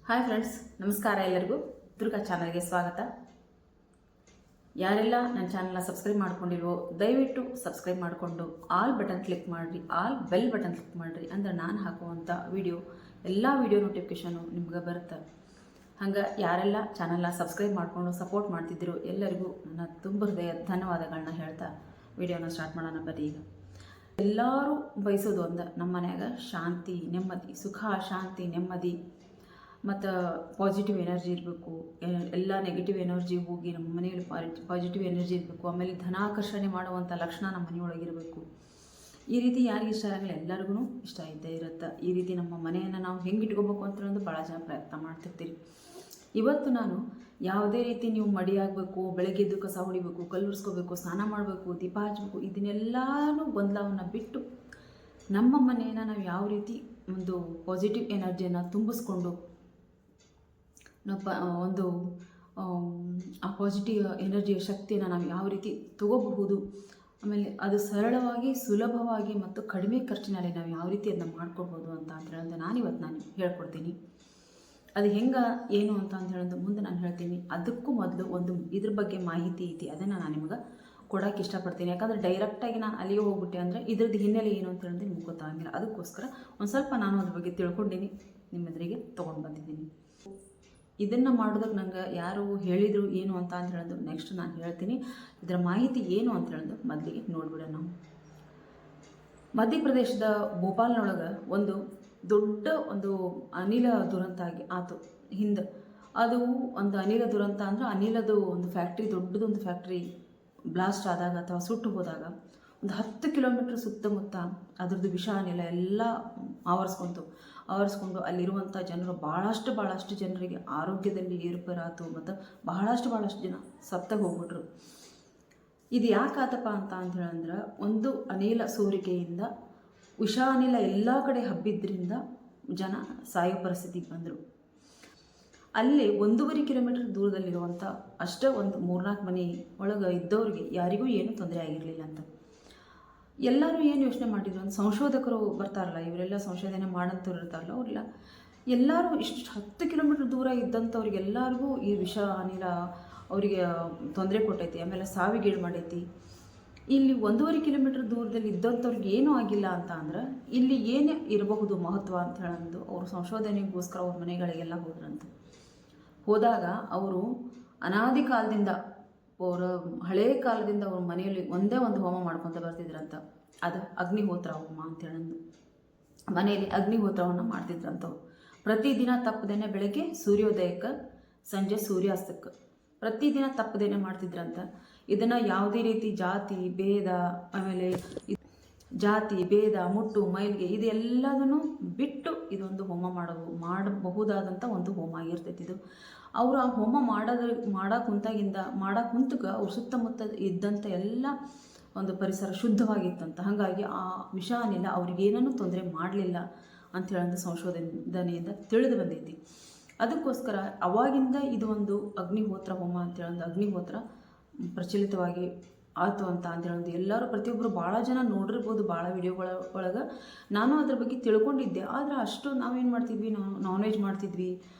Hi friends, ನಮಸ್ಕಾರ. ಎಲ್ಲರಿಗೂ ದುರ್ಗಾ ಚಾನಲ್ಗೆ ಸ್ವಾಗತ. ಯಾರೆಲ್ಲ ನನ್ನ ಚಾನಲ್ನ ಸಬ್ಸ್ಕ್ರೈಬ್ ಮಾಡ್ಕೊಂಡಿಲ್ವೋ ದಯವಿಟ್ಟು ಸಬ್ಸ್ಕ್ರೈಬ್ ಮಾಡಿಕೊಂಡು ಆಲ್ ಬಟನ್ ಕ್ಲಿಕ್ ಮಾಡಿರಿ, ಆಲ್ ಬೆಲ್ ಬಟನ್ ಕ್ಲಿಕ್ ಮಾಡಿರಿ. ಅಂದ್ರೆ ನಾನು ಹಾಕುವಂಥ ಎಲ್ಲ ವಿಡಿಯೋ ನೋಟಿಫಿಕೇಷನು ನಿಮ್ಗೆ ಬರುತ್ತೆ. ಹಂಗೆ ಯಾರೆಲ್ಲ ಚಾನಲ್ನ ಸಬ್ಸ್ಕ್ರೈಬ್ ಮಾಡಿಕೊಂಡು ಸಪೋರ್ಟ್ ಮಾಡ್ತಿದ್ದೀರೋ ಎಲ್ಲರಿಗೂ ನನ್ನ ತುಂಬ ಹೃದಯ ಧನ್ಯವಾದಗಳನ್ನ ಹೇಳ್ತಾ ವಿಡಿಯೋನ ಸ್ಟಾರ್ಟ್ ಮಾಡೋಣ. ಬರೀ ಈಗ ಎಲ್ಲರೂ ಬಯಸೋದು ನಮ್ಮ ಮನ್ಯಾಗ ಶಾಂತಿ, ನೆಮ್ಮದಿ, ಸುಖ, ಶಾಂತಿ, ನೆಮ್ಮದಿ ಮತ್ತು ಪಾಸಿಟಿವ್ ಎನರ್ಜಿ ಇರಬೇಕು. ಎಲ್ಲ ನೆಗೆಟಿವ್ ಎನರ್ಜಿ ಹೋಗಿ ನಮ್ಮ ಮನೆಯಲ್ಲಿ ಪಾಸಿಟಿವ್ ಎನರ್ಜಿ ಇರಬೇಕು. ಆಮೇಲೆ ಧನಾಕರ್ಷಣೆ ಮಾಡುವಂಥ ಲಕ್ಷಣ ನಮ್ಮ ಮನೆಯೊಳಗಿರಬೇಕು. ಈ ರೀತಿ ಯಾರಿಗೆ ಇಷ್ಟ ಆಗಲ್ಲ, ಎಲ್ಲರಿಗೂ ಇಷ್ಟ ಇದ್ದೇ ಇರುತ್ತೆ. ಈ ರೀತಿ ನಮ್ಮ ಮನೆಯನ್ನು ನಾವು ಹೆಂಗೆ ಇಟ್ಕೋಬೇಕು ಅಂತ ಭಾಳ ಜನ ಪ್ರಯತ್ನ ಮಾಡ್ತಿರ್ತೀರಿ. ಇವತ್ತು ನಾನು ಯಾವುದೇ ರೀತಿ ನೀವು ಮಡಿಯಾಗಬೇಕು, ಬೆಳಗ್ಗೆದ್ದು ಕಸ ಹೊಡಿಬೇಕು, ಕಲ್ಲುರ್ಸ್ಕೋಬೇಕು, ಸ್ನಾನ ಮಾಡಬೇಕು, ದೀಪ ಹಚ್ಚಬೇಕು, ಇದನ್ನೆಲ್ಲನೂ ಗೊಂದಲವನ್ನು ಬಿಟ್ಟು ನಮ್ಮ ಮನೆಯನ್ನು ನಾವು ಯಾವ ರೀತಿ ಒಂದು ಪಾಸಿಟಿವ್ ಎನರ್ಜಿಯನ್ನು ತುಂಬಿಸ್ಕೊಂಡು ಒಂದು ಆ ಪಾಸಿಟಿವ್ ಎನರ್ಜಿಯ ಶಕ್ತಿಯನ್ನು ನಾವು ಯಾವ ರೀತಿ ತಗೋಬಹುದು, ಆಮೇಲೆ ಅದು ಸರಳವಾಗಿ, ಸುಲಭವಾಗಿ ಮತ್ತು ಕಡಿಮೆ ಖರ್ಚಿನಲ್ಲಿ ನಾವು ಯಾವ ರೀತಿ ಅದನ್ನು ಮಾಡ್ಕೊಳ್ಬೋದು ಅಂತ ಹೇಳೋದು ನಾನು ಹೇಳ್ಕೊಡ್ತೀನಿ. ಅದು ಹೆಂಗೆ ಏನು ಅಂತ ಹೇಳೋದು ಮುಂದೆ ನಾನು ಹೇಳ್ತೀನಿ. ಅದಕ್ಕೂ ಮೊದಲು ಇದ್ರ ಬಗ್ಗೆ ಮಾಹಿತಿ ಐತಿ, ಅದನ್ನು ನಾನು ನಿಮಗೆ ಕೊಡೋಕ್ಕೆ ಇಷ್ಟಪಡ್ತೀನಿ. ಯಾಕಂದರೆ ಡೈರೆಕ್ಟಾಗಿ ನಾನು ಅಲ್ಲಿಗೆ ಹೋಗ್ಬಿಟ್ಟೆ ಅಂದರೆ ಇದ್ರದ್ದು ಹಿನ್ನೆಲೆ ಏನು ಅಂತ ಹೇಳೋದು ನಿಮ್ಗೆ ಗೊತ್ತಾಗಿಲ್ಲ. ಅದಕ್ಕೋಸ್ಕರ ಒಂದು ಸ್ವಲ್ಪ ನಾನು ಅದ್ರ ಬಗ್ಗೆ ತಿಳ್ಕೊಂಡಿನಿ, ನಿಮ್ಮ ಎದುರಿಗೆ ತೊಗೊಂಡು ಬಂದಿದ್ದೀನಿ. ಇದನ್ನು ಮಾಡೋದಕ್ಕೆ ನಂಗೆ ಯಾರು ಹೇಳಿದರು ಏನು ಅಂತ ಹೇಳೋದು ನೆಕ್ಸ್ಟ್ ನಾನು ಹೇಳ್ತೀನಿ. ಇದರ ಮಾಹಿತಿ ಏನು ಅಂತ ಹೇಳೋದು ಮೊದಲಿಗೆ ನೋಡ್ಬಿಡೋಣ. ನಾವು ಮಧ್ಯಪ್ರದೇಶದ ಭೋಪಾಲ್ನೊಳಗೆ ದೊಡ್ಡ ಅನಿಲ ದುರಂತ ಆಯಿತು ಹಿಂದೆ. ಅದು ಒಂದು ಅನಿಲ ದುರಂತ ಅಂದರೆ ಅನಿಲದು ಒಂದು ಫ್ಯಾಕ್ಟ್ರಿ, ದೊಡ್ಡದೊಂದು ಫ್ಯಾಕ್ಟ್ರಿ ಬ್ಲಾಸ್ಟ್ ಆದಾಗ ಅಥವಾ ಸುಟ್ಟು ಹೋದಾಗ 10 ಕಿಲೋಮೀಟ್ರ್ ಸುತ್ತಮುತ್ತ ಅದರದ್ದು ವಿಷ ಅನಿಲ ಎಲ್ಲ ಆವರಿಸ್ಕೊಂಡು ಅಲ್ಲಿರುವಂಥ ಜನರು ಭಾಳಷ್ಟು ಜನರಿಗೆ ಆರೋಗ್ಯದಲ್ಲಿ ಏರುಪೇರಾಯಿತು ಮತ್ತು ಬಹಳಷ್ಟು ಜನ ಸತ್ತ ಹೋಗ್ಬಿಟ್ರು. ಇದು ಯಾಕಾತಪ್ಪ ಅಂತ ಹೇಳಂದ್ರೆ ಒಂದು ಅನಿಲ ಸೋರಿಕೆಯಿಂದ ವಿಷ ಅನಿಲ ಎಲ್ಲ ಕಡೆ ಹಬ್ಬಿದ್ರಿಂದ ಜನ ಸಾಯೋ ಪರಿಸ್ಥಿತಿಗೆ ಬಂದರು. ಅಲ್ಲಿ 1.5 ಕಿಲೋಮೀಟರ್ ದೂರದಲ್ಲಿರುವಂಥ ಅಷ್ಟೇ ಒಂದು 3-4 ಮನೆ ಒಳಗೆ ಇದ್ದವ್ರಿಗೆ ಯಾರಿಗೂ ಏನೂ ತೊಂದರೆ ಆಗಿರಲಿಲ್ಲ ಅಂತ. ಎಲ್ಲರೂ ಏನು ಯೋಚನೆ ಮಾಡಿದ್ರು ಅಂತ ಸಂಶೋಧಕರು ಬರ್ತಾರಲ್ಲ, ಇವರೆಲ್ಲ ಸಂಶೋಧನೆ ಮಾಡೋಂಥವ್ರು ಇರ್ತಾರಲ್ಲ, ಅವರೆಲ್ಲ ಎಲ್ಲರೂ ಇಷ್ಟು 10 ಕಿಲೋಮೀಟ್ರ್ ದೂರ ಇದ್ದಂಥವ್ರಿಗೆಲ್ಲರಿಗೂ ಈ ವಿಷ ಅನಿಲ ಅವರಿಗೆ ತೊಂದರೆ ಕೊಟ್ಟೈತಿ, ಆಮೇಲೆ ಸಾವಿಗೀಡು ಮಾಡೈತಿ. ಇಲ್ಲಿ 1.5 ಕಿಲೋಮೀಟ್ರ್ ದೂರದಲ್ಲಿ ಇದ್ದಂಥವ್ರಿಗೆ ಏನೂ ಆಗಿಲ್ಲ ಅಂತ ಅಂದ್ರೆ ಇಲ್ಲಿ ಏನೇ ಇರಬಹುದು ಮಹತ್ವ ಅಂತ ಹೇಳಂದು ಅವರು ಸಂಶೋಧನೆಗೋಸ್ಕರ ಅವ್ರ ಮನೆಗಳಿಗೆಲ್ಲ ಹೋದ್ರಂತೆ. ಹೋದಾಗ ಅವರು ಅನಾದಿ ಕಾಲದಿಂದ, ಹಳೆಯ ಕಾಲದಿಂದ ಅವ್ರ ಮನೆಯಲ್ಲಿ ಒಂದೇ ಒಂದು ಹೋಮ ಮಾಡ್ಕೊತ ಬರ್ತಿದ್ರಂತ. ಅದು ಅಗ್ನಿಹೋತ್ರ ಹೋಮ ಅಂತೇಳಂದು ಮನೆಯಲ್ಲಿ ಅಗ್ನಿಹೋತ್ರವನ್ನು ಮಾಡ್ತಿದ್ರಂಥವ್ರು. ಪ್ರತಿದಿನ ತಪ್ಪದೇನೆ ಬೆಳಗ್ಗೆ ಸೂರ್ಯೋದಯಕ್ಕೆ, ಸಂಜೆ ಸೂರ್ಯಾಸ್ತಕ್ಕೆ ಪ್ರತಿದಿನ ತಪ್ಪದೇನೆ ಮಾಡ್ತಿದ್ರಂತ. ಇದನ್ನು ಯಾವುದೇ ರೀತಿ ಜಾತಿ ಭೇದ, ಮುಟ್ಟು, ಮೈಲಿಗೆ ಇದೆಲ್ಲದನ್ನು ಬಿಟ್ಟು ಇದೊಂದು ಹೋಮ ಮಾಡಬಹುದಾದಂಥ ಒಂದು ಹೋಮ ಆಗಿರ್ತೈತಿ ಇದು. ಅವರು ಆ ಹೋಮ ಮಾಡಕ್ಕೆ ಅವ್ರ ಸುತ್ತಮುತ್ತ ಇದ್ದಂಥ ಎಲ್ಲ ಒಂದು ಪರಿಸರ ಶುದ್ಧವಾಗಿತ್ತಂತ. ಹಾಗಾಗಿ ಆ ವಿಷ ಅನಿಲ ಅವ್ರಿಗೇನೂ ತೊಂದರೆ ಮಾಡಲಿಲ್ಲ ಅಂಥೇಳಂದು ಸಂಶೋಧನೆಯಿಂದ ತಿಳಿದು ಬಂದೈತಿ. ಅದಕ್ಕೋಸ್ಕರ ಅವಾಗಿಂದ ಇದು ಒಂದು ಅಗ್ನಿಹೋತ್ರ ಹೋಮ ಅಂತೇಳಂದು ಅಗ್ನಿಹೋತ್ರ ಪ್ರಚಲಿತವಾಗಿ ಆಯಿತು ಅಂತ ಹೇಳೋದು ಎಲ್ಲರೂ ಪ್ರತಿಯೊಬ್ಬರು ಭಾಳ ಜನ ನೋಡಿರ್ಬೋದು ಭಾಳ ವಿಡಿಯೋಗಳ ಒಳಗೆ. ನಾನು ಅದ್ರ ಬಗ್ಗೆ ತಿಳ್ಕೊಂಡಿದ್ದೆ, ಆದರೆ ಅಷ್ಟು ನಾವೇನು ಮಾಡ್ತಿದ್ವಿ, ನಾನ್ ವೆಜ್ ಮಾಡ್ತಿದ್ವಿ.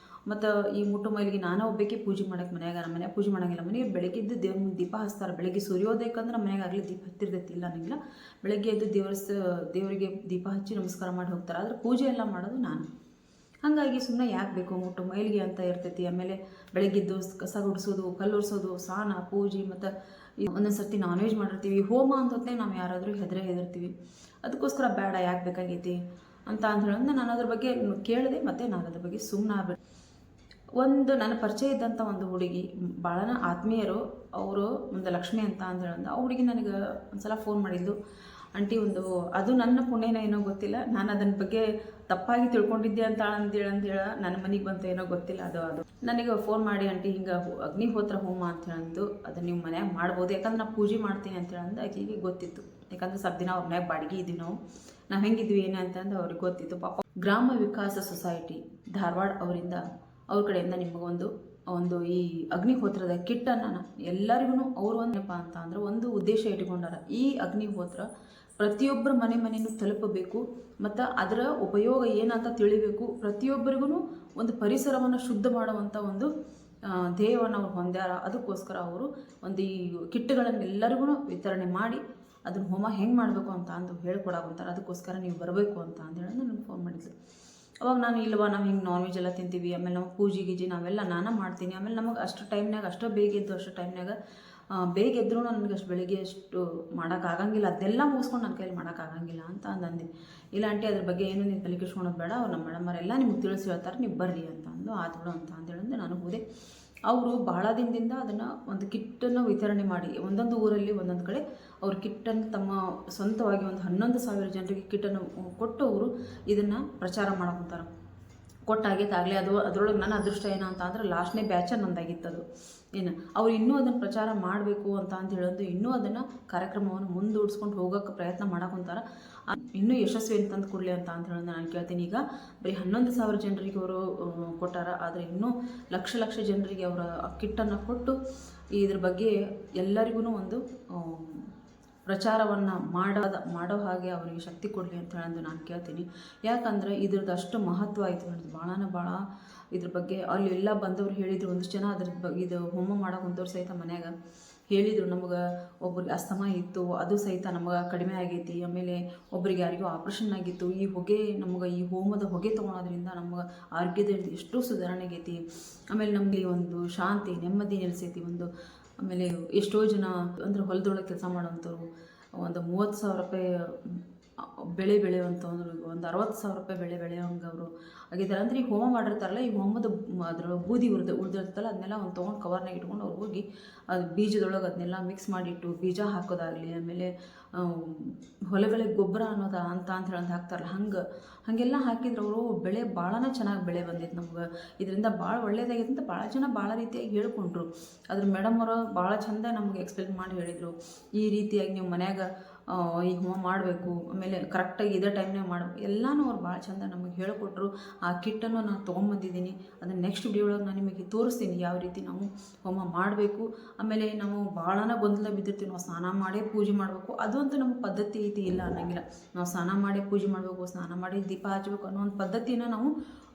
ಮತ್ತು ಈ ಮುಟ್ಟು ಮೈಲಿಗೆ ನಾನು ಒಬ್ಬಕ್ಕೆ ಪೂಜೆ ಮಾಡೋಕ್ಕೆ ನಮ್ಮ ಮನೆಯಾಗ ಪೂಜೆ ಮಾಡೋಂಗಿಲ್ಲ. ಮನೆಗೆ ಬೆಳಗ್ಗೆ ಎದ್ದು ದೀಪ ಹಚ್ತಾರೆ. ಬೆಳಗ್ಗೆ ಸೂರ್ಯೋದಯಕ್ಕಂದ್ರೆ ನಮ್ಮ ಮನೆಯಾಗಲಿ ದೀಪ ಹತ್ತಿರ್ತೈತಿ, ಇಲ್ಲ ಅನ್ನಂಗಿಲ್ಲ. ಬೆಳಗ್ಗೆ ಎದ್ದು ದೇವರಿಗೆ ದೀಪ ಹಚ್ಚಿ ನಮಸ್ಕಾರ ಮಾಡಿ ಹೋಗ್ತಾರೆ. ಆದರೆ ಪೂಜೆ ಎಲ್ಲ ಮಾಡೋದು ನಾನು. ಹಾಗಾಗಿ ಸುಮ್ಮನೆ ಯಾಕೆ ಬೇಕು, ಮುಟ್ಟು ಮೈಲಿಗೆ ಅಂತ ಇರ್ತೈತಿ. ಆಮೇಲೆ ಬೆಳಗ್ಗೆದ್ದು ಕಸ ಗುಡಿಸೋದು, ಕಲ್ಲುರ್ಸೋದು, ಸ್ನಾನ, ಪೂಜೆ ಮತ್ತು ಒಂದೊಂದು ಸರ್ತಿ ನಾನ್ ವೆಜ್ ಮಾಡಿರ್ತೀವಿ. ಹೋಮ ಅಂತೊತ್ತೇ ನಾವು ಯಾರಾದರೂ ಹೆದರ್ತೀವಿ. ಅದಕ್ಕೋಸ್ಕರ ಬೇಡ, ಯಾಕೆ ಬೇಕಾಗೈತಿ ಅಂತ ಹೇಳೋದು ನಾನು ಅದ್ರ ಬಗ್ಗೆ ಕೇಳಿದೆ. ಮತ್ತು ನಾನು ಅದ್ರ ಬಗ್ಗೆ ಸುಮ್ಮನೆ ಆಗ್ಬಿಟ್ಟು ನನ್ನ ಪರಿಚಯ ಇದ್ದಂಥ ಒಂದು ಹುಡುಗಿ, ಭಾಳ ಆತ್ಮೀಯರು ಅವರು, ಒಂದು ಲಕ್ಷ್ಮಿ ಅಂತ ಹೇಳೋದು. ಆ ಹುಡುಗಿ ನನಗೆ ಒಂದು ಸಲ ಫೋನ್ ಮಾಡಿದ್ದು. ಆಂಟಿ ಅದು ನನ್ನ ಪುಣ್ಯನ ಏನೋ ಗೊತ್ತಿಲ್ಲ, ನಾನು ಅದನ್ನ ಬಗ್ಗೆ ತಪ್ಪಾಗಿ ತಿಳ್ಕೊಂಡಿದ್ದೆ ಅಂತ ನನ್ನ ಮನೆಗೆ ಬಂತು ಏನೋ ಗೊತ್ತಿಲ್ಲ. ಅದು ನನಗೆ ಫೋನ್ ಮಾಡಿ, ಆಂಟಿ ಹಿಂಗೆ ಅಗ್ನಿಹೋತ್ರ ಹೋಮ ಅಂತ ಹೇಳಂದು ಅದನ್ನು ನೀವು ಮನ್ಯಾಗ ಮಾಡ್ಬೋದು, ಯಾಕಂದ್ರೆ ನಾನು ಪೂಜೆ ಮಾಡ್ತೀನಿ ಅಂತ ಹೇಳಂದು ಆಕೆಗೆ ಗೊತ್ತಿತ್ತು. ಯಾಕಂದ್ರೆ ಸ್ವಲ್ಪ ದಿನ ಅವ್ರ ಮನ್ಯಾಗ ಬಾಡಿಗೆ ಇದ್ವಿ ನಾವು ಹೆಂಗಿದ್ವಿ ಏನು ಅಂತಂದು ಅವ್ರಿಗೆ ಗೊತ್ತಿತ್ತು. ಪಾಪ ಗ್ರಾಮ ವಿಕಾಸ ಸೊಸೈಟಿ ಧಾರವಾಡ ಅವ್ರ ಕಡೆಯಿಂದ ನಿಮಗೊಂದು ಈ ಅಗ್ನಿಹೋತ್ರದ ಕಿಟ್ಟನ್ನು ಎಲ್ಲರಿಗೂ ಅವ್ರು ಒಂದಪ್ಪ ಅಂತ ಅಂದ್ರೆ ಒಂದು ಉದ್ದೇಶ ಇಟ್ಕೊಂಡಾರ. ಈ ಅಗ್ನಿಹೋತ್ರ ಪ್ರತಿಯೊಬ್ಬರ ಮನೆಯೂ ತಲುಪಬೇಕು ಮತ್ತು ಅದರ ಉಪಯೋಗ ಏನಂತ ತಿಳಿಬೇಕು. ಪ್ರತಿಯೊಬ್ಬರಿಗೂ ಒಂದು ಪರಿಸರವನ್ನು ಶುದ್ಧ ಮಾಡುವಂಥ ಒಂದು ಧ್ಯೇಯವನ್ನು ಅವ್ರು ಹೊಂದ್ಯಾರ. ಅದಕ್ಕೋಸ್ಕರ ಅವರು ಒಂದು ಈ ಕಿಟ್ಗಳನ್ನೆಲ್ಲರಿಗೂ ವಿತರಣೆ ಮಾಡಿ ಅದನ್ನು ಹೋಮ ಹೆಂಗೆ ಮಾಡಬೇಕು ಅಂತ ಅಂದು ಹೇಳ್ಕೊಡಾಕಂತಾರೆ. ಅದಕ್ಕೋಸ್ಕರ ನೀವು ಬರಬೇಕು ಅಂತ ಅಂದೇಳಿ ನನಗೆ ಫೋನ್ ಮಾಡಿದ್ರು. ಅವಾಗ ನಾನು ಇಲ್ವಾ, ನಾವು ಹಿಂಗೆ ನಾನ್ ವೆಜ್ ಎಲ್ಲ ತಿಂತೀವಿ, ಆಮೇಲೆ ನಾವು ಪೂಜೆ ಗೀಜೆ ನಾವೆಲ್ಲ ನಾನು ಮಾಡ್ತೀನಿ, ಆಮೇಲೆ ನಮಗೆ ಅಷ್ಟು ಟೈಮ್ನಾಗ ಅಷ್ಟು ಬೇಗ ಎದ್ದು ಅಷ್ಟು ಟೈಮ್ನಾಗ ಬೇಗ ಎದ್ರೂ ನನಗೆ ಅಷ್ಟು ಬೆಳಿಗ್ಗೆ ಅಷ್ಟು ಮಾಡೋಕ್ಕಾಗಂಗಿಲ್ಲ, ಅದೆಲ್ಲ ಮುಗಿಸ್ಕೊಂಡು ನನ್ನ ಕೈಲಿ ಮಾಡೋಕ್ಕಾಗಂಗಿಲ್ಲ ಅಂತ ಅಂದೆ. ಇಲ್ಲ ಆಂಟಿ ಅದ್ರ ಬಗ್ಗೆ ಏನು ನೀವು ತಲೆ ಕೆಡ್ಸ್ಕೊಳೋದು ಬೇಡ, ಅವ್ರು ನಮ್ಮ ಮೇಡಮರೆಲ್ಲ ನಿಮ್ಗೆ ತಿಳಿಸಿ ಹೇಳ್ತಾರೆ, ನೀವು ಬರ್ರಿ ಅಂತ ಅಂದು ಆತು ಬಿಡು ಅಂತ ಅಂತೇಳಿದ್ರೆ ನಾನು ಹೋದೆ. ಅವರು ಬಹಳ ದಿನದಿಂದ ಅದನ್ನು ಒಂದು ಕಿಟ್ಟನ್ನು ವಿತರಣೆ ಮಾಡಿ ಒಂದೊಂದು ಊರಲ್ಲಿ ಒಂದೊಂದು ಕಡೆ ಅವ್ರ ಕಿಟ್ಟನ್ನು ತಮ್ಮ ಸ್ವಂತವಾಗಿ ಒಂದು 11,000 ಜನರಿಗೆ ಕಿಟ್ಟನ್ನು ಕೊಟ್ಟು ಅವರು ಇದನ್ನು ಪ್ರಚಾರ ಮಾಡಕೊಂತಾರೆ. ಕೊಟ್ಟಾಗೈತಾಗಲೇ ಅದರೊಳಗೆ ನನ್ನ ಅದೃಷ್ಟ ಏನು ಅಂತ ಅಂದ್ರೆ ಲಾಸ್ಟ್ನೇ ಬ್ಯಾಚ ನಂದಾಗಿತ್ತದು. ಏನು ಅವ್ರು ಇನ್ನೂ ಅದನ್ನು ಪ್ರಚಾರ ಮಾಡಬೇಕು ಅಂತ ಹೇಳೋದು, ಇನ್ನೂ ಅದನ್ನು ಕಾರ್ಯಕ್ರಮವನ್ನು ಮುಂದೂಡಿಸ್ಕೊಂಡು ಹೋಗೋಕ್ಕೆ ಪ್ರಯತ್ನ ಮಾಡಕೊಂತಾರೆ. ಇನ್ನೂ ಯಶಸ್ವಿ ಅಂತಂದು ಕೊಡಲಿ ಅಂತ ಹೇಳೋದು ನಾನು ಕೇಳ್ತೀನಿ. ಈಗ ಬರೀ 11,000 ಜನರಿಗೆ ಅವರು ಕೊಟ್ಟಾರ, ಆದರೆ ಇನ್ನೂ ಲಕ್ಷ ಜನರಿಗೆ ಅವರ ಕಿಟ್ಟನ್ನು ಕೊಟ್ಟು ಇದ್ರ ಬಗ್ಗೆ ಎಲ್ಲರಿಗೂ ಒಂದು ಪ್ರಚಾರವನ್ನು ಮಾಡೋ ಹಾಗೆ ಅವರಿಗೆ ಶಕ್ತಿ ಕೊಡಲಿ ಅಂತ ಹೇಳೋದು ನಾನು ಕೇಳ್ತೀನಿ. ಯಾಕಂದರೆ ಇದ್ರದ್ದು ಅಷ್ಟು ಮಹತ್ವ ಆಯಿತು ನೋಡಿ, ಭಾಳ ಇದ್ರ ಬಗ್ಗೆ ಅಲ್ಲಿ ಎಲ್ಲ ಬಂದವರು ಹೇಳಿದರು. ಒಂದಿಷ್ಟು ಜನ ಅದ್ರ ಬಗ್ಗೆ ಇದು ಹೋಮ ಮಾಡೋಕೆ ಹೊಂದವ್ರು ಸಹಿತ ಮನ್ಯಾಗ ಹೇಳಿದರು, ನಮಗೆ ಒಬ್ರಿಗೆ ಅಸ್ತಮ ಇತ್ತು, ಅದು ಸಹಿತ ನಮಗೆ ಕಡಿಮೆ ಆಗೈತಿ. ಆಮೇಲೆ ಒಬ್ರಿಗೆ ಯಾರಿಗೂ ಆಪ್ರೇಷನ್ ಆಗಿತ್ತು, ಈ ಹೊಗೆ ನಮಗೆ ಈ ಹೋಮದ ಹೊಗೆ ತೊಗೊಳೋದ್ರಿಂದ ನಮಗೆ ಆರೋಗ್ಯದಲ್ಲಿ ಎಷ್ಟೋ ಸುಧಾರಣೆ ಆಗೈತಿ. ಆಮೇಲೆ ನಮಗೆ ಒಂದು ಶಾಂತಿ ನೆಮ್ಮದಿ ನೆಲೆಸೈತಿ ಒಂದು. ಆಮೇಲೆ ಎಷ್ಟೋ ಜನ ಅಂದರೆ ಹೊಲದೊಳಗೆ ಕೆಲಸ ಮಾಡೋವಂಥವ್ರು ಒಂದು 30,000 ರೂಪಾಯಿ ಬೆಳೆ ಬೆಳೆಯುವಂಥವ್ರು, ಒಂದು 60,000 ರೂಪಾಯಿ ಬೆಳೆ ಬೆಳೆಯೋಂಗೆ ಅವರು ಆಗಿದ್ದಾರೆ. ಅಂದರೆ ಈ ಹೋಮ ಮಾಡಿರ್ತಾರಲ್ಲ, ಈ ಹೋಮದ ಅದ್ರ ಬೂದಿ ಉಳಿದಿರ್ತಲ್ಲ ಅದನ್ನೆಲ್ಲ ಒಂದು ತೊಗೊಂಡು ಕವರ್ನಾಗ ಇಟ್ಕೊಂಡು ಅವ್ರು ಹೋಗಿ ಅದು ಬೀಜದೊಳಗೆ ಅದನ್ನೆಲ್ಲ ಮಿಕ್ಸ್ ಮಾಡಿಟ್ಟು ಬೀಜ ಹಾಕೋದಾಗಲಿ, ಆಮೇಲೆ ಹೊಲಗಳಿಗೆ ಗೊಬ್ಬರ ಅನ್ನೋದು ಅಂತ ಹೇಳೋದು ಹಾಕ್ತಾರಲ್ಲ, ಹಾಗೆಲ್ಲ ಹಾಕಿದ್ರೆ ಅವರು ಬೆಳೆ ಭಾಳನೇ ಚೆನ್ನಾಗಿ ಬೆಳೆ ಬಂದಿತ್ತು. ನಮ್ಗೆ ಇದರಿಂದ ಭಾಳ ಒಳ್ಳೇದಾಗೈತೆ ಅಂತ ಭಾಳ ಜನ ಭಾಳ ರೀತಿಯಾಗಿ ಹೇಳ್ಕೊಂಡ್ರು. ಅದ್ರ ಮೇಡಮ್ ಅವರು ಭಾಳ ಚಂದ ನಮಗೆ ಎಕ್ಸ್ಪ್ಲೇನ್ ಮಾಡಿ ಹೇಳಿದರು, ಈ ರೀತಿಯಾಗಿ ನೀವು ಮನ್ಯಾಗ ಈ ಹೋಮ ಮಾಡಬೇಕು, ಆಮೇಲೆ ಕರೆಕ್ಟಾಗಿ ಇದೇ ಟೈಮ್ನಾಗ ಮಾಡಬೇಕು, ಎಲ್ಲನೂ ಅವ್ರು ಭಾಳ ಚಂದ ನಮಗೆ ಹೇಳಿಕೊಟ್ರು. ಆ ಕಿಟ್ಟನ್ನು ನಾನು ತೊಗೊಂಬಂದಿದ್ದೀನಿ, ಅದನ್ನು ನೆಕ್ಸ್ಟ್ ವಿಡಿಯೋ ಒಳಗೆ ನಾನು ನಿಮಗೆ ತೋರಿಸ್ತೀನಿ ಯಾವ ರೀತಿ ನಾವು ಹೋಮ ಮಾಡಬೇಕು. ಆಮೇಲೆ ನಾವು ಭಾಳನ ಗೊಂದಲ ಬಿದ್ದಿರ್ತೀವಿ, ನಾವು ಸ್ನಾನ ಮಾಡೇ ಪೂಜೆ ಮಾಡಬೇಕು, ಅದು ಅಂತೂ ನಮ್ಮ ಪದ್ಧತಿ ಐತಿ ಇಲ್ಲ ಅನ್ನೋಂಗಿಲ್ಲ. ನಾವು ಸ್ನಾನ ಮಾಡೇ ಪೂಜೆ ಮಾಡಬೇಕು, ಸ್ನಾನ ಮಾಡಿ ದೀಪ ಹಚ್ಚಬೇಕು ಅನ್ನೋ ಒಂದು ಪದ್ಧತಿನ ನಾವು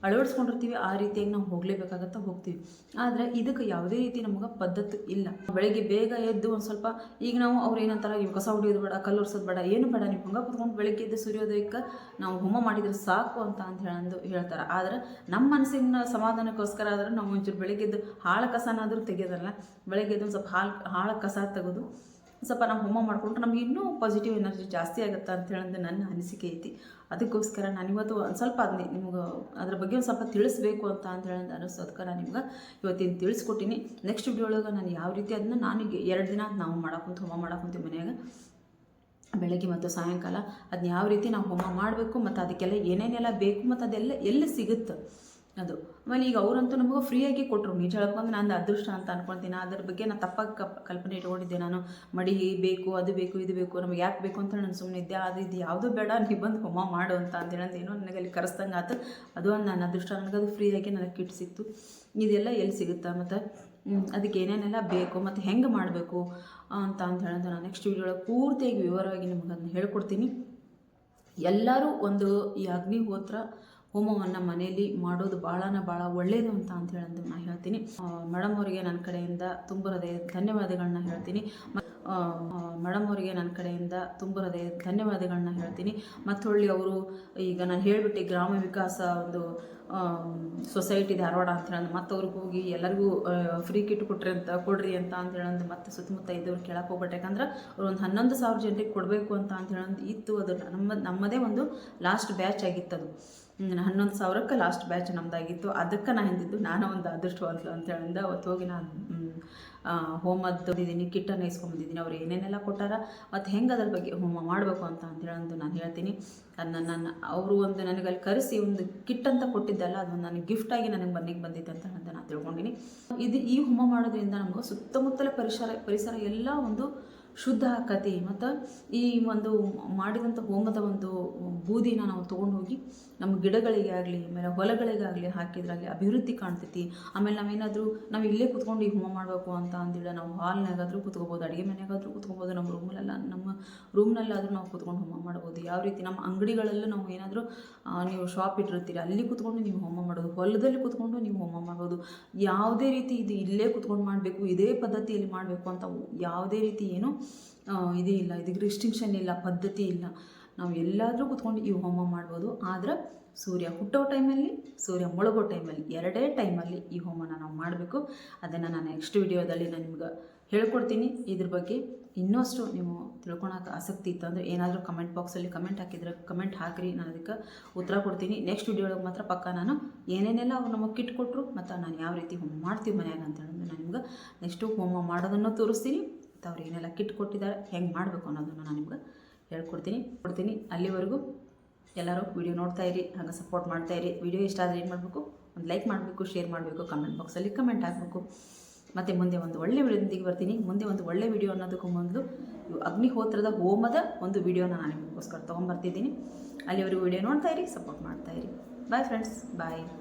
ಅಳವಡಿಸ್ಕೊಂಡಿರ್ತೀವಿ. ಆ ರೀತಿಯಾಗಿ ನಾವು ಹೋಗಲೇಬೇಕಾಗತ್ತ ಹೋಗ್ತೀವಿ. ಆದರೆ ಇದಕ್ಕೆ ಯಾವುದೇ ರೀತಿ ನಮಗೆ ಪದ್ಧತಿ ಇಲ್ಲ. ಬೆಳಗ್ಗೆ ಬೇಗ ಎದ್ದು ಒಂದು ಸ್ವಲ್ಪ ಈಗ ನಾವು ಅವ್ರು ಏನಂತಾರೆ, ಇವು ಕಸ ಹೊಡಿಯೋದು ಬೇಡ, ಕಲ್ಲು ಒರ್ಸೋದು ಬೇಡ, ಏನು ಬೇಡ, ನೀವು ಹಂಗೆ ಕುತ್ಕೊಂಡು ಬೆಳಗ್ಗೆ ಎದ್ದು ಸೂರ್ಯೋದಯಕ್ಕೆ ನಾವು ಹೋಮ ಮಾಡಿದರೆ ಸಾಕು ಅಂತ ಹೇಳ್ತಾರೆ. ಆದರೆ ನಮ್ಮ ಮನಸ್ಸಿನ ಸಮಾಧಾನಕ್ಕೋಸ್ಕರ ಆದ್ರೆ ನಾವು ಒಂಚೂರು ಬೆಳಗ್ಗೆ ಎದ್ದು ಹಾಳು ಕಸನಾದರೂ ತೆಗೆಯೋದಲ್ಲ, ಬೆಳಗ್ಗೆ ಎದ್ದು ಒಂದು ಸ್ವಲ್ಪ ಹಾಳು ಕಸ ತೆಗೆದು ಸ್ವಲ್ಪ ನಾವು ಹೋಮ ಮಾಡಿಕೊಂಡ್ರೆ ನಮ್ಗೆ ಇನ್ನೂ ಪಾಸಿಟಿವ್ ಎನರ್ಜಿ ಜಾಸ್ತಿ ಆಗುತ್ತೆ ಅಂತ ಹೇಳೋದು ನನ್ನ ಅನಿಸಿಕೆ ಐತಿ. ಅದಕ್ಕೋಸ್ಕರ ನಾನಿವತ್ತು ಒಂದು ಸ್ವಲ್ಪ ಅದನ್ನೇ ನಿಮ್ಗೆ ಅದ್ರ ಬಗ್ಗೆ ಒಂದು ಸ್ವಲ್ಪ ತಿಳಿಸ್ಬೇಕು ಅಂತ ಹೇಳೋದು ಅನ್ನಿಸೋದಕ್ಕೆ ನಾನು ನಿಮ್ಗೆ ಇವತ್ತಿನ ತಿಳಿಸ್ಕೊಟ್ಟಿನಿ. ನೆಕ್ಸ್ಟ್ ವಿಡಿಯೋ ಒಳಗೆ ನಾನು ಯಾವ ರೀತಿ ಅದನ್ನ ನಾನೀಗ 2 ದಿನ ನಾವು ಹೋಮ ಮಾಡಾಕೊಂತೀವಿ ಮನ್ಯಾಗ, ಬೆಳಗ್ಗೆ ಮತ್ತು ಸಾಯಂಕಾಲ ಅದನ್ನ ಯಾವ ರೀತಿ ನಾವು ಹೋಮ ಮಾಡಬೇಕು ಮತ್ತು ಅದಕ್ಕೆಲ್ಲ ಏನೇನೆಲ್ಲ ಬೇಕು ಮತ್ತು ಅದೆಲ್ಲ ಎಲ್ಲಿ ಸಿಗುತ್ತೆ ಅದು. ಆಮೇಲೆ ಈಗ ಅವರಂತೂ ನಮಗೆ ಫ್ರೀಯಾಗಿ ಕೊಟ್ಟರು. ನಿಜ ಹೇಳ್ಕೊಂಡು ನಾನು ಅದೃಷ್ಟ ಅಂತ ಅಂದ್ಕೊಳ್ತೀನಿ. ಅದ್ರ ಬಗ್ಗೆ ನಾನು ತಪ್ಪಾಗಿ ಕಲ್ಪನೆ ಇಟ್ಕೊಂಡಿದ್ದೆ. ನಾನು ಮಡಿ ಬೇಕು, ಅದು ಬೇಕು, ಇದು ಬೇಕು, ನಮಗೆ ಯಾಕೆ ಬೇಕು ಅಂತ ನಾನು ಸುಮ್ಮನೆ ಇದ್ದೆ. ಅದು ಇದು ಯಾವುದೂ ಬೇಡ, ನೀವು ಬಂದು ಹೋಮ ಮಾಡು ಅಂತ ಅಂತೇಳಂದು ಏನೋ ನನಗೆ ಅಲ್ಲಿ ಕರೆಸ್ದಂಗೆ ಆಯ್ತು. ಅದು ಒಂದು ನನ್ನ ಅದೃಷ್ಟ, ನನಗದು ಫ್ರೀಯಾಗಿ ನನಗೆ ಕಿಟ್ ಸಿಕ್ತು. ಇದೆಲ್ಲ ಎಲ್ಲಿ ಸಿಗುತ್ತಾ ಮತ್ತು ಅದಕ್ಕೆ ಏನೇನೆಲ್ಲ ಬೇಕು ಮತ್ತು ಹೆಂಗೆ ಮಾಡಬೇಕು ಅಂತ ಹೇಳೋದು ನಾನು ನೆಕ್ಸ್ಟ್ ವಿಡಿಯೋಳಗೆ ಪೂರ್ತಿಯಾಗಿ ವಿವರವಾಗಿ ನಿಮಗೆ ಅದನ್ನ ಹೇಳ್ಕೊಡ್ತೀನಿ. ಎಲ್ಲರೂ ಒಂದು ಈ ಅಗ್ನಿಹೋತ್ರ ಹೋಮವನ್ನು ಮನೆಯಲ್ಲಿ ಮಾಡೋದು ಭಾಳ ಒಳ್ಳೆಯದು ಅಂತ ಹೇಳೋದು ನಾನು ಹೇಳ್ತೀನಿ. ಮೇಡಮ್ ಅವರಿಗೆ ನನ್ನ ಕಡೆಯಿಂದ ತುಂಬ ಹೃದಯ ಧನ್ಯವಾದಗಳನ್ನ ಹೇಳ್ತೀನಿ. ಮೇಡಮ್ ಅವರಿಗೆ ನನ್ನ ಕಡೆಯಿಂದ ತುಂಬ ಹೃದಯ ಧನ್ಯವಾದಗಳನ್ನ ಹೇಳ್ತೀನಿ. ಮತ್ತೊಳ್ಳಿ ಅವರು ಈಗ ನಾನು ಹೇಳಿಬಿಟ್ಟು ಗ್ರಾಮ ವಿಕಾಸ ಒಂದು ಸೊಸೈಟಿ ಧಾರವಾಡ ಅಂತ ಹೇಳೋದು, ಮತ್ತು ಅವ್ರಿಗೆ ಹೋಗಿ ಎಲ್ಲರಿಗೂ ಫ್ರೀ ಕಿಟ್ ಕೊಡ್ರಿ ಅಂತ ಹೇಳೋದು ಮತ್ತೆ ಸುತ್ತಮುತ್ತ ಇದ್ದವ್ರು ಕೇಳಕ್ಕೆ ಹೋಗ್ಬಿಟ್ಟು, ಯಾಕಂದ್ರೆ ಅವ್ರು ಒಂದು 11,000 ಜನರಿಗೆ ಕೊಡಬೇಕು ಅಂತ ಹೇಳೋದು ಇತ್ತು. ಅದು ನಮ್ಮದೇ ಒಂದು ಲಾಸ್ಟ್ ಬ್ಯಾಚ್ ಆಗಿತ್ತು. ಅದು 11,000ಕ್ಕೆ ಲಾಸ್ಟ್ ಬ್ಯಾಚ್ ನಮ್ಮದಾಗಿತ್ತು. ಅದಕ್ಕೆ ನಾನು ಹಿಂದಿದ್ದು ನಾನು ಒಂದು ಅದೃಷ್ಟವಂತಲು ಅಂತ ಹೇಳಿದ ಅವತ್ತು ಹೋಗಿ ನಾನು ಹೋಮದಿದ್ದೀನಿ, ಕಿಟ್ಟನ್ನು ಇಸ್ಕೊಂಬಂದಿದ್ದೀನಿ. ಅವ್ರು ಏನೇನೆಲ್ಲ ಕೊಟ್ಟಾರ ಮತ್ತು ಹೆಂಗೆ ಅದ್ರ ಬಗ್ಗೆ ಹೋಮ ಮಾಡಬೇಕು ಅಂತ ಹೇಳೋದು ನಾನು ಹೇಳ್ತೀನಿ. ಅದನ್ನ ಅವರು ಒಂದು ನನಗೆ ಅಲ್ಲಿ ಕರೆಸಿ ಒಂದು ಕಿಟ್ ಅಂತ ಕೊಟ್ಟಿದ್ದಲ್ಲ, ಅದು ನನಗೆ ಗಿಫ್ಟಾಗಿ ನನಗೆ ಮನೆಗೆ ಬಂದಿತ್ತು ಅಂತ ನಾನು ತಿಳ್ಕೊಂಡಿನಿ. ಈ ಹೋಮ ಮಾಡೋದ್ರಿಂದ ನಮ್ಗೆ ಸುತ್ತಮುತ್ತಲ ಪರಿಸರ ಎಲ್ಲ ಒಂದು ಶುದ್ಧ ಆಕತಿ. ಮತ್ತು ಈ ಒಂದು ಮಾಡಿದಂಥ ಹೋಮದ ಒಂದು ಬೂದಿನ ನಾವು ತೊಗೊಂಡು ಹೋಗಿ ನಮ್ಮ ಗಿಡಗಳಿಗೆ ಆಗಲಿ, ಆಮೇಲೆ ಹೊಲಗಳಿಗಾಗಲಿ ಹಾಕಿದ್ರಾಗಲಿ ಅಭಿವೃದ್ಧಿ ಕಾಣ್ತೈತಿ. ಆಮೇಲೆ ನಾವೇನಾದರೂ ನಾವು ಇಲ್ಲೇ ಕೂತ್ಕೊಂಡು ಈ ಹೋಮ ಮಾಡಬೇಕು ಅಂತ ಅಂದಿಲ್ಲ, ನಾವು ಹಾಲ್ನಾಗಾದರೂ ಕೂತ್ಕೋಬೋದು, ಅಡುಗೆ ಮನೆಯಾಗಾದರೂ ಕೂತ್ಕೋಬೋದು, ನಮ್ಮ ರೂಮ್ನಲ್ಲಾದರೂ ನಾವು ಕೂತ್ಕೊಂಡು ಹೋಮ ಮಾಡ್ಬೋದು. ಯಾವ ರೀತಿ ನಮ್ಮ ಅಂಗಡಿಗಳಲ್ಲೂ ನಾವು ಏನಾದರೂ ನೀವು ಶಾಪ್ ಇಟ್ಟಿರ್ತೀರಿ, ಅಲ್ಲಿ ಕೂತ್ಕೊಂಡು ನೀವು ಹೋಮ ಮಾಡೋದು, ಹೊಲದಲ್ಲಿ ಕೂತ್ಕೊಂಡು ನೀವು ಹೋಮ ಮಾಡ್ಬೋದು. ಯಾವುದೇ ರೀತಿ ಇದು ಇಲ್ಲೇ ಕೂತ್ಕೊಂಡು ಮಾಡಬೇಕು, ಇದೇ ಪದ್ಧತಿಯಲ್ಲಿ ಮಾಡಬೇಕು ಅಂತ ಯಾವುದೇ ರೀತಿ ಏನು ಇದೇ ಇಲ್ಲ, ಇದಕ್ಕೆ ರಿಸ್ಟ್ರಿಕ್ಷನ್ ಇಲ್ಲ, ಪದ್ಧತಿ ಇಲ್ಲ. ನಾವು ಎಲ್ಲಾದರೂ ಕೂತ್ಕೊಂಡು ಈ ಹೋಮ ಮಾಡ್ಬೋದು. ಆದ್ರೆ ಸೂರ್ಯ ಹುಟ್ಟೋ ಟೈಮಲ್ಲಿ, ಸೂರ್ಯ ಮುಳುಗೋ ಟೈಮಲ್ಲಿ, ಎರಡೇ ಟೈಮಲ್ಲಿ ಈ ಹೋಮನ ನಾವು ಮಾಡಬೇಕು. ಅದನ್ನು ನಾನು ನೆಕ್ಸ್ಟ್ ವಿಡಿಯೋದಲ್ಲಿ ನಾನು ನಿಮ್ಗೆ ಹೇಳ್ಕೊಡ್ತೀನಿ. ಇದ್ರ ಬಗ್ಗೆ ಇನ್ನಷ್ಟು ನೀವು ತಿಳ್ಕೊಳಕ್ಕೆ ಆಸಕ್ತಿ ಇತ್ತು ಅಂದರೆ ಏನಾದರೂ ಕಮೆಂಟ್ ಬಾಕ್ಸಲ್ಲಿ ಕಮೆಂಟ್ ಹಾಕಿದ್ರೆ ಕಮೆಂಟ್ ಹಾಕಿರಿ, ನಾನು ಅದಕ್ಕೆ ಉತ್ತರ ಕೊಡ್ತೀನಿ. ನೆಕ್ಸ್ಟ್ ವಿಡಿಯೋಳಗೆ ಮಾತ್ರ ಪಕ್ಕ ನಾನು ಏನೇನೆಲ್ಲ ಅವ್ರು ನಮಗೆ ಕಿಟ್ ಕೊಟ್ಟರು ಮತ್ತು ನಾನು ಯಾವ ರೀತಿ ಹೋಮ ಮಾಡ್ತೀವಿ ಮನ್ಯಾಗ ಅಂತ ಹೇಳಿದ್ರೆ ನಾನು ನಿಮ್ಗೆ ನೆಕ್ಸ್ಟು ಹೋಮ ಮಾಡೋದನ್ನು ತೋರಿಸ್ತೀನಿ. ಮತ್ತು ಅವ್ರು ಏನೆಲ್ಲ ಕಿಟ್ ಕೊಟ್ಟಿದ್ದಾರೆ, ಹೆಂಗೆ ಮಾಡಬೇಕು ಅನ್ನೋದನ್ನು ನಾನು ನಿಮ್ಗೆ ಹೇಳ್ಕೊಡ್ತೀನಿ. ಅಲ್ಲಿವರೆಗೂ ಎಲ್ಲರೂ ವಿಡಿಯೋ ನೋಡ್ತಾಯಿರಿ, ಹಾಗೆ ಸಪೋರ್ಟ್ ಮಾಡ್ತಾಯಿರಿ. ವಿಡಿಯೋ ಇಷ್ಟ ಆದರೆ ಏನು ಮಾಡಬೇಕು, ಒಂದು ಲೈಕ್ ಮಾಡಬೇಕು, ಶೇರ್ ಮಾಡಬೇಕು, ಕಮೆಂಟ್ ಬಾಕ್ಸಲ್ಲಿ ಕಮೆಂಟ್ ಹಾಕಬೇಕು. ಮತ್ತು ಮುಂದೆ ಒಂದು ಒಳ್ಳೆ ವಿಡಿಯೋದೊಂದಿಗೆ ಬರ್ತೀನಿ. ಮುಂದೆ ಒಂದು ಒಳ್ಳೆ ವಿಡಿಯೋ ಅನ್ನೋದಕ್ಕೂ ಮೊದಲು ಅಗ್ನಿಹೋತ್ರದ ಹೋಮದ ಒಂದು ವಿಡಿಯೋನ ನಾನು ನಿಮಗೋಸ್ಕರ ತೊಗೊಂಬರ್ತಿದ್ದೀನಿ. ಅಲ್ಲಿವರೆಗೂ ವಿಡಿಯೋ ನೋಡ್ತಾಯಿರಿ, ಸಪೋರ್ಟ್ ಮಾಡ್ತಾಯಿರಿ. ಬಾಯ್ ಫ್ರೆಂಡ್ಸ್, ಬಾಯ್.